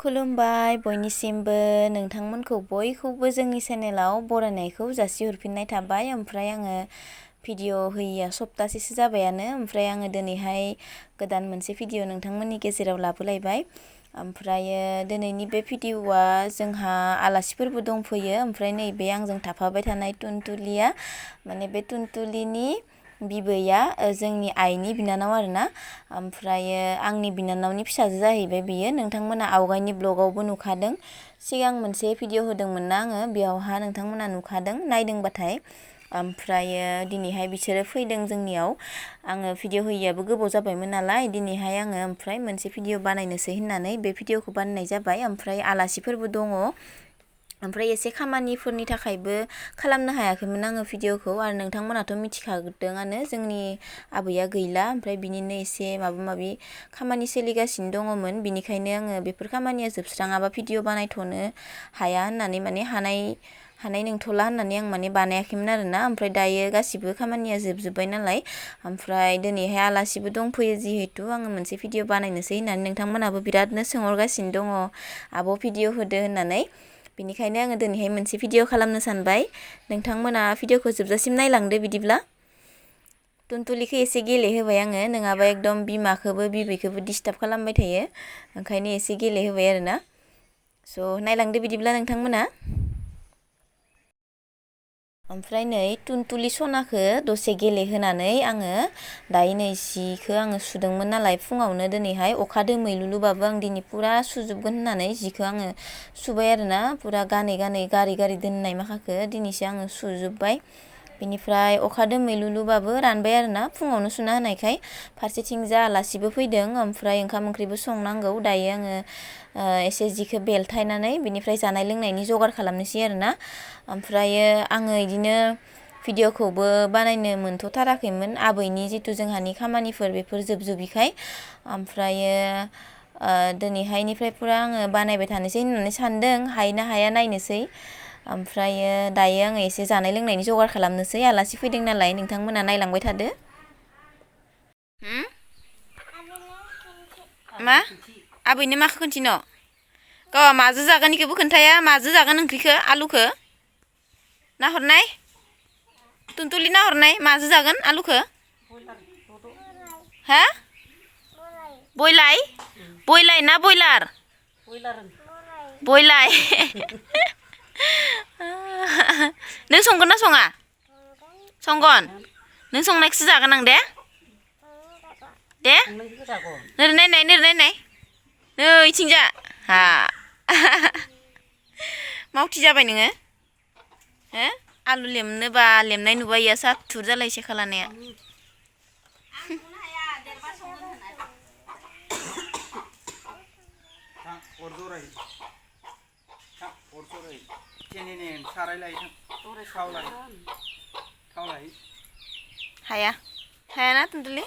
खुलुमबाय बयनिसिमबो नोंथांमोनखौ बयखौबो जोंनि चेनेलाव बरायनायखौ जासिहरफिननाय थाबाय। ओमफ्राय आङो भिडिअ होयैया सप्तासेसो जाबायानो। ओमफ्राय आङो दिनैहाय गोदान मोनसे भिडिअ नोंथांमोननि गेजेराव लाबोलायबाय। ओमफ्रायो दिनैनि बे भिडिअआ जोंहा आलासिफोरबो दंफैयो। ओमफ्राय नैबे आंजों थाफाबाय थानाय टुनटुलिया माने बे टुनटुलिनि बिबैया जोंनि आइनि बिनानाव आरोना। ओमफ्रायो आंनि बिनानावनि फिसाजो जाहैबाय बियो। नोंथांमोना आवगायनि ब्लगावबो नुखादों। सिगां मोनसे भिडिअ होदोंमोन ना आङो, बेयावहा नोंथांमोना नुखादों नायदोंबाथाय। ओमफ्रायो दिनैहाय बिसोरो फैदों जोंनियाव। आङो भिडिअ होयैयाबो गोबाव जाबायमोन नालाय दिनैहाय आङो ओमफ्राय मोनसे भिडिअ बानायनोसै होननानै बे भिडिअखौ बानायनाय जाबाय। ओमफ्राय आलासिफोरबो दङ। ओमफ्राय एसे खामानिफोरनि थाखायबो खालामनो हायाखैमोन आङो भिडिअखौ। आरो नोंथांमोनाथ' मिथिखादोंआनो जोंनि आबैया गैला। ओमफ्राय बिनिनो एसे माबा माबि खामानि सोलिगासिनो दङमोन। बिनिखायनो आङो बेफोर खामानिया जोबस्राङाबा भिडिअ बानायथ'नो हाया होननानै माने हानाय नंथ'ला होननानै आं माने बानायाखैमोन आरोना। ओमफ्राय दायो गासिबो खामानिया जोबजोब्बाय नालाय। ओमफ्राय दिनैहाय आलासिबो दंफैयो जिहेथु आङो मोनसे भिडिअ बानायनोसै होननानै नोंथांमोनाबो बिरादनो सोंहरगासिनो दङ आब' भिडिअ होदो होननानै। बिनिखायनो आङो दिनैहाय मोनसे भिडिअ खालामनो सानबाय। नोंथांमोना भिडिअखौ जोबजासिम नायलांदो बिदिब्ला। टुनटुलिखौ एसे गेलेहोबाय आङो, नङाबा एकदम बिमाखौबो बिबैखौबो डिस्टार्ब खालामबाय थायो। ओंखायनो एसे गेलेहोबाय आरोना। स' नायलांदो बिदिब्ला नोंथांमोना। ओमफ्राय नै टुनटुलि सनाखौ दसे गेलेहोनानै आङो दायो नै जिखौ आङो सुदोंमोन नालाय फुङावनो दिनैहाय अखा दोमैलुलुबाबो आं दिनै फुरा सुजोबगोन होननानै जिखौ आङो सुबाय आरोना। फुरा गानै गारै दोननाय माखाखौ दिनैसो आङो सुजोब्बाय। बिनिफ्राय अखा दोमैलुलुबाबो रानबाय आरोना फुङावनो सुना होनायखाय। फारसेथिंजा आलासिबो फैदों। ओमफ्राय ओंखाम ओंख्रिबो संनांगौ। दायो आङो एसे जिखौ बेलथायनानै बिनिफ्राय जानाय लोंनायनि जगार खालामनोसै आरोना। ओमफ्रायो आङो इदिनो भिडिअखौबो बानायनो मोनथ'थाराखैमोन आबैनि जिथु जोंहानि खामानिफोर बेफोर जोबजोबिखाय। ओमफ्रायो दिनैहायनिफ्राय फुरा आङो बानायबाय थानोसै होननानै सानदों। हायो ना हाया नायनोसै। ओमफ्रायो दायो आङो एसे जानाय लोंनायनि जगार खालामनोसै। आलासि फैदों नालाय नोंथांमोना नायलांबाय थादो। मा आबैनो माखौ खोन्थिनो? गावहा माजो जागोन इखौबो खोन्थाया। माजो जागोन ओंख्रिखौ आलुखौ नाहरनाय टुनटुलि नाहरनाय माजो जागोन आलुखौ? हा बयलाय ना बयलार? बयलाय। नों संगोन ना सङा? संगोन। नों संनायखौसो जागोन आं दे। दे नोरै नायनाय नै इथिंजा हा। मावथि जाबाय नोङो हो? आलु लेमनोबा लेमनाय नुबा इया साथुर जालाय सेखा लानाया। हायाना टुनटुलि?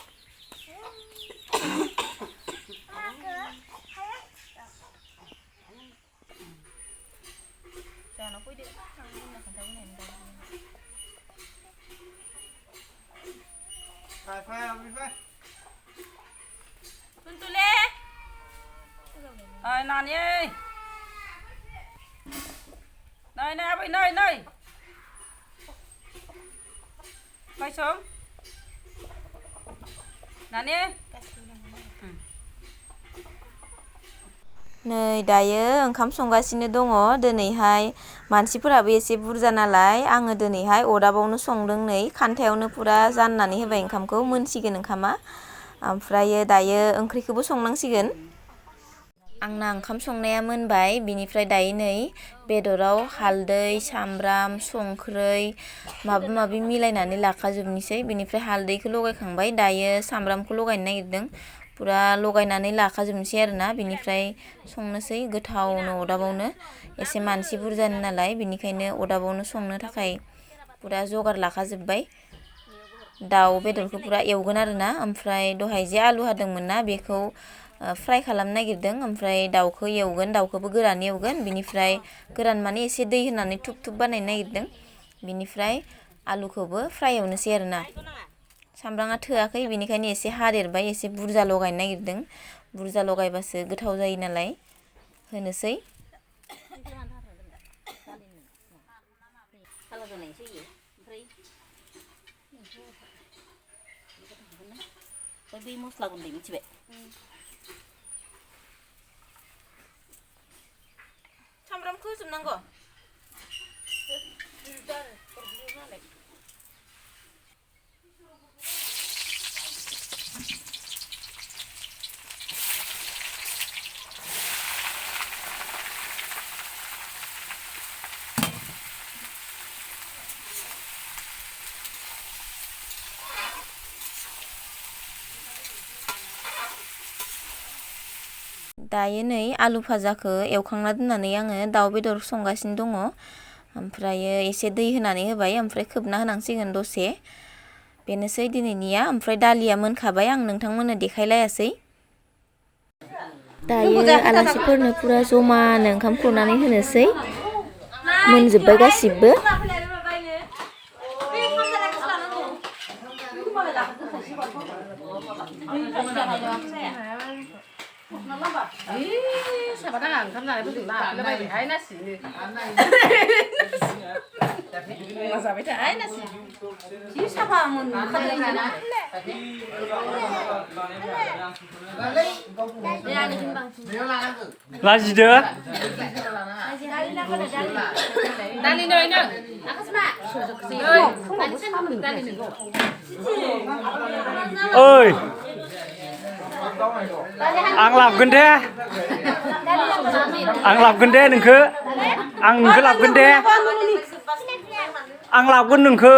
जाहानाव फैदो थांनो होनना खोन्थाबोनायमोन दायो। टुनटुलि ओइ नानि नै आबै नै फायसं नानि। नै दायो ओंखाम संगासिनो दङ। दिनैहाय मानसिफोराबो एसे बुरजा नालाय आङो दिनैहाय अरदाबावनो संदों। नै खान्थायावनो फुरा जाननानै होबाय ओंखामखौ, मोनसिगोन ओंखामा। ओमफ्रायो दायो ओंख्रिखौबो संनांसिगोन। आंना ओंखाम संनाया मोनबाय। बिनिफ्राय दायो नै बेदराव हालदै सामब्राम संख्रै माबा माबि मिलायनानै लाखाजोबनोसै। बिनिफ्राय हालदैखौ लगायखांबाय, दायो सामब्रामखौ लगायनो नागिरदों। फुरा लगायनानै लाखाजोबनोसै आरोना। बिनिफ्राय संनोसै गोथावनो अरदाबावनो। एसे मानसि बुरजानि नालाय बिनिखायनो अरदाबावनो संनो थाखाय फुरा जगार लाखाजोब्बाय। दाउ बेदरखौ फुरा एवगोन आरोना। ओमफ्राय दहाय जे आलु हादोंमोन ना बेखौ फ्राय खालामनो नागिरदों। ओमफ्राय दाउखौ एवगोन, दाउखौबो गोरान एवगोन। बिनिफ्राय गोरान माने एसे दै होनानै थुब बानायनो नागिरदों। बिनिफ्राय आलुखौबो फ्राय एवनोसै आरोना। सामब्रामा थोआखै बिनिखायनो एसे हादेरबाय, एसे बुरजा लगायनो नागिरदों। बुरजा लगायबासो गोथाव जायो नालाय होनोसै बै मस्ला गुन्दै मिथिबाय सामब्रामखौ होजोबनांगौ दायो नै आलु भाजाखौ एवखांना दोननानै आङो दाउ बेदर संगासिनो दङ ओमफ्रायो एसे दै होनानै होबाय ओमफ्राय खोबना होनांसिगोन दसे बेनोसै दिनैनिया ओमफ्राय दालिया मोनखाबाय आं नोंथांमोननो देखायलायासै दायो आलासिफोरनो पुरा जमानो ओंखाम खुरनानै होनोसै मोनजोब्बाय गासिबो साबादा ओंखाम जानायफोरखौ लाफैलाबाय हाय नासिनो जाबाय थाय नासि जि साफा मोनखादों लाजिदो दालि नों आकाशमा ओइ आं लाबगोन दे नोंखो आं नोंखो लाबगोन दे आं लाबगोन नोंखो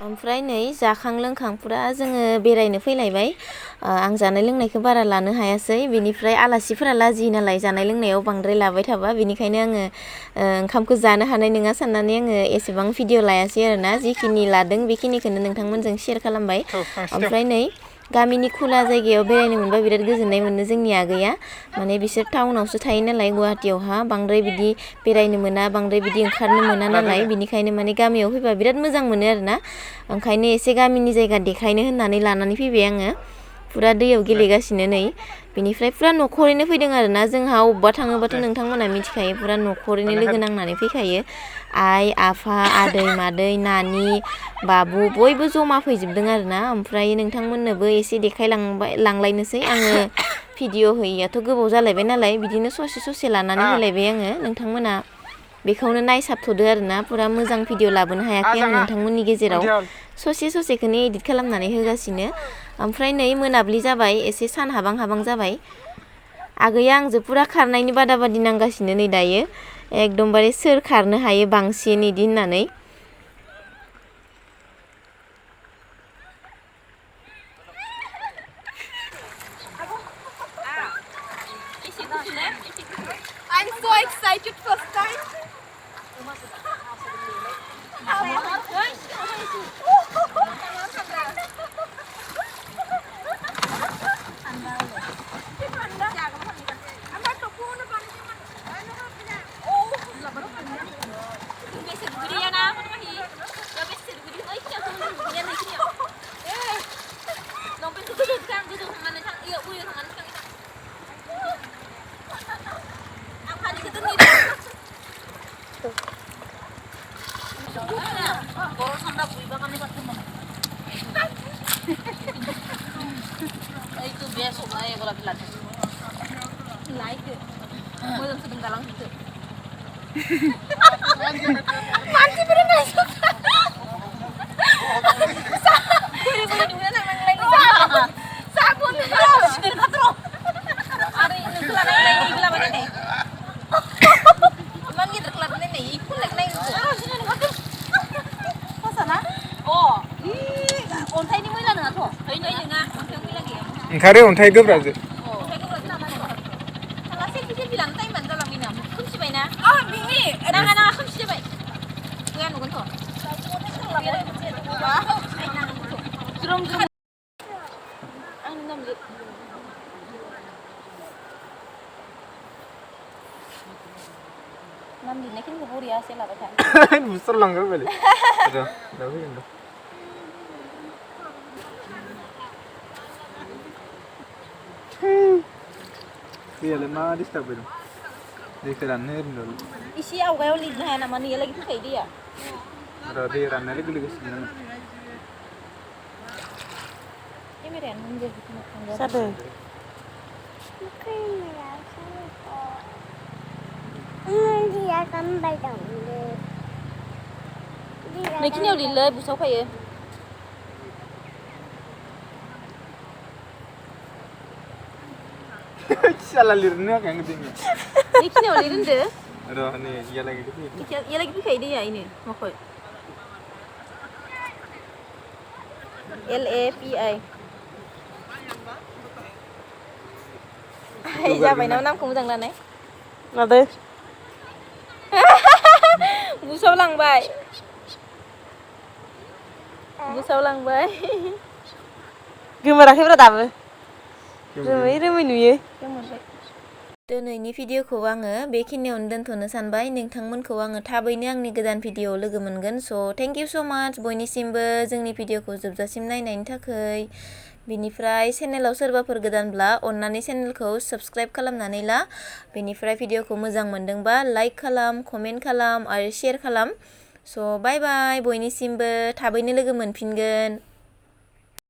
ओमफ्राय नै जाखां लोंखां पुरा जोङो बेरायनो फैलायबाय आं जानाय लोंनायखौ बारा लानो हायासै बेनिफ्राय आलासिफोरा लाजियो नालाय जानाय लोंनायाव बांद्राय लाबाय थाबा बेनिखायनो आङो ओंखामखौ जानो हानाय नङा साननानै आङो एसेबां भिडिअ लायासै आरोना जिखिनि लादों बेखिनिखौनो नोंथांमोनजों शेयार खालामबाय ओमफ्राय नै गामिनि खुला जायगायाव बेरायनो मोनबा बिराद गोजोननाय मोनो जोंनि आगैया माने बिसोर टाउनावसो थायो नालाय गुवाहाटीयावहा बांद्राय बिदि बेरायनो मोना बांद्राय बिदि ओंखारनो मोना नालाय बिनिखायनो माने गामियाव फैबा बिराद मोजां मोनो आरोना ओंखायनो एसे गामिनि जायगा देखायनो होननानै लानानै फैबाय आङो पुरा दैयाव गेलेगासिनो नै बिनिफ्राय पुरा न'खरैनो फैदों आरोना जोंहा अबेबा थाङोबाथ' नोंथांमोना मिथिखायो पुरा न'खरैनो लोगो नांनानै फैखायो आइ आफा आदै मादै नानि बाबु बयबो जमा फैजोबदों आरोना ओमफ्राय नोंथांमोननोबो एसे देखायलांलायनोसै आङो भिडिअ होयैयाथ' गोबाव जालायबाय नालाय बिदिनो ससे लानानै होलायबाय आङो नोंथांमोना बेखौनो नायसाबथ'दो आरोना पुरा मोजां भिडिअ लाबोनो हायाखै आं नोंथांमोननि गेजेराव ससेखौनो एडिट खालामनानै होगासिनो ओमफ्राय नै मोनाब्लि जाबाय एसे सान हाबां जाबाय आगैया आंजों पुरा खारनायनि बादा बादि नांगासिनो नै दायो एकदमबारे सोर खारनो हायो बांसिन इदि होननानै I'm so excited first time. itu besok aja kalau pilates. Like it. Mau jam sedang galang gitu. Manti pada masuk. Ini boleh juga nang lain. Sabun. Hari ini kelar lain gila banget nih. Cuman gitu kelar nih ikut lain. Pasana? Oh. Ontai ini mulai nggak tuh? Ini nggak. Ontai mulai lagi ya. ओंखारो अन्थाइ गोब्राजो bilang tay man dalam ini kunci bayna Bini. nang kunci bay kuyan nugun to Jerome nam di nekin ko buri ase la bata busur langgar balik udah finish दैयालाय मा disturb होदों दैखौ राननो होदों इसे आवगायाव लिरनो हाया नामा नैयालागि फैखायो दैया र' दै राननाय लोगो लोगो सिनाङो केमेरायानो होनजायाखै जादों Dia kan bayang deh. नैखिनियाव लिरलै बुसाव फैयो salah lirnya kayak ngedingnya नैखिनियाव लिर होनदो roh nih iya lagi gitu इयालागि फैखायो दैया इनो माखै LAPI जाबाय नामा नामखौ मोजां लानाय लादो बुसाव लांबाय गोमोराखैब्रा दाबो रोमै रोमै नुयो दिनैनि भिडिअखौ आङो बेखिनियावनो दोनथ'नो सानबाय नोंथांमोनखौ आङो थाबैनो आंनि गोदान भिडिअ लोगो मोनगोन स' थेंक इउ स' माच बयनिसिमबो जोंनि भिडिअखौ जोबजासिम नायनायनि थाखाय बेनिफ्राय चेनेलाव सोरबाफोर गोदानब्ला अन्नानै चेनेलखौ साबस्क्राइब खालामनानै ला बेनिफ्राय भिडिअखौ मोजां मोनदोंबा लाइक खालाम कमेन्ट खालाम आरो शेयार खालाम स' बाय बाय बयनिसिमबो थाबैनो लोगो मोनफिनगोन